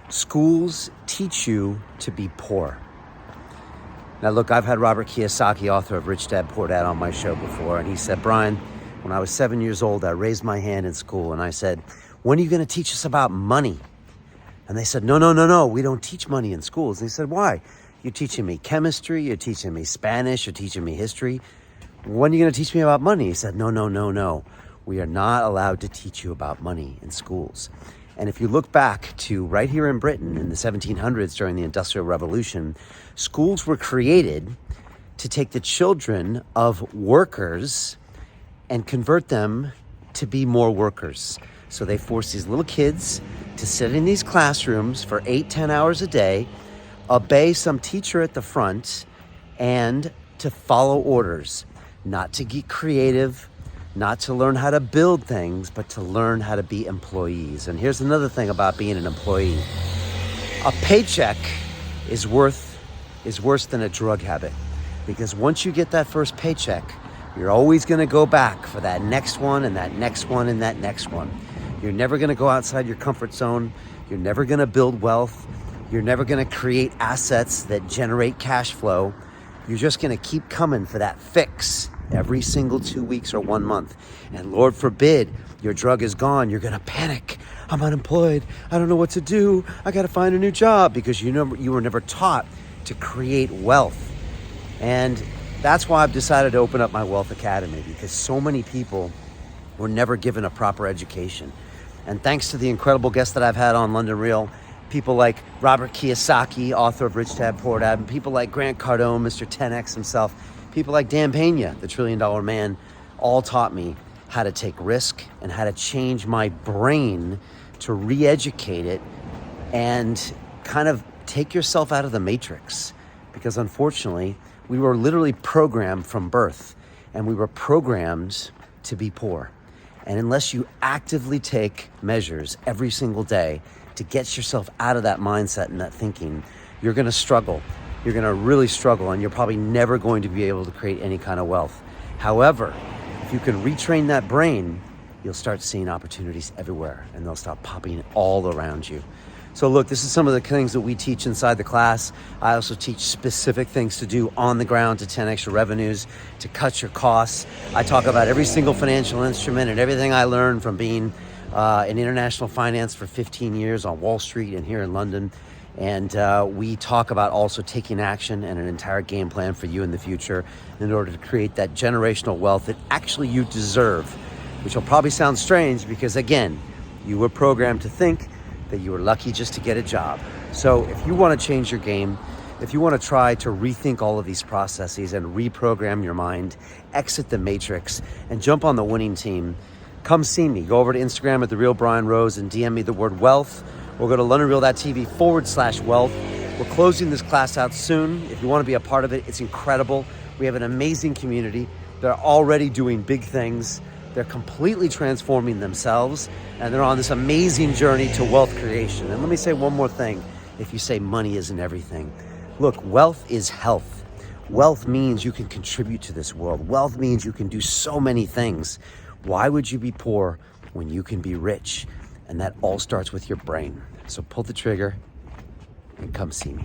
Schools teach you to be poor. Now look, I've had Robert Kiyosaki, author of Rich Dad, Poor Dad, on my show before, and he said, Brian, when I was 7 years old, I raised my hand in school and I said, when are you going to teach us about money? And they said, no, we don't teach money in schools. And he said, why? You're teaching me chemistry, you're teaching me Spanish, you're teaching me history. When are you going to teach me about money? He said, no. We are not allowed to teach you about money in schools. And if you look back to right here in Britain in the 1700s during the Industrial Revolution, schools were created to take the children of workers and convert them to be more workers. So they forced these little kids to sit in these classrooms for 8-10 hours a day, obey some teacher at the front, and to follow orders, not to get creative, not to learn how to build things, but to learn how to be employees. And here's another thing about being an employee. A paycheck is worse than a drug habit, because once you get that first paycheck, you're always going to go back for that next one and that next one and that next one. You're never going to go outside your comfort zone. You're never going to build wealth. You're never going to create assets that generate cash flow. You're just going to keep coming for that fix every single 2 weeks or 1 month. And Lord forbid, your drug is gone. You're going to panic. I'm unemployed. I don't know what to do. I got to find a new job, because you were never taught to create wealth. And that's why I've decided to open up my Wealth Academy, because so many people were never given a proper education. And thanks to the incredible guests that I've had on London Real, people like Robert Kiyosaki, author of Rich Dad, Poor Dad, and people like Grant Cardone, Mr. 10X himself, people like Dan Pena, the $1 trillion man, all taught me how to take risk and how to change my brain to re-educate it and kind of take yourself out of the matrix. Because unfortunately, we were literally programmed from birth, and we were programmed to be poor. And unless you actively take measures every single day to get yourself out of that mindset and that thinking, you're going to struggle. You're going to really struggle, and you're probably never going to be able to create any kind of wealth. However, if you can retrain that brain, you'll start seeing opportunities everywhere, and they'll start popping all around you. So look, this is some of the things that we teach inside the class. I also teach specific things to do on the ground to 10x your revenues, to cut your costs. I talk about every single financial instrument and everything I learned from being in international finance for 15 years on Wall Street and here in London. And we talk about also taking action and an entire game plan for you in the future in order to create that generational wealth that actually you deserve, which will probably sound strange because, again, you were programmed to think that you were lucky just to get a job. So if you want to change your game, if you want to try to rethink all of these processes and reprogram your mind, exit the matrix, and jump on the winning team, come see me. Go over to Instagram at @TheRealBrianRose and DM me the word wealth, or go to LondonReal.tv/wealth. We're closing this class out soon. If you want to be a part of it, it's incredible. We have an amazing community. They're already doing big things. They're completely transforming themselves, and they're on this amazing journey to wealth creation. And let me say one more thing. If you say money isn't everything, look, wealth is health. Wealth means you can contribute to this world. Wealth means you can do so many things. Why would you be poor when you can be rich? And that all starts with your brain. So pull the trigger and come see me.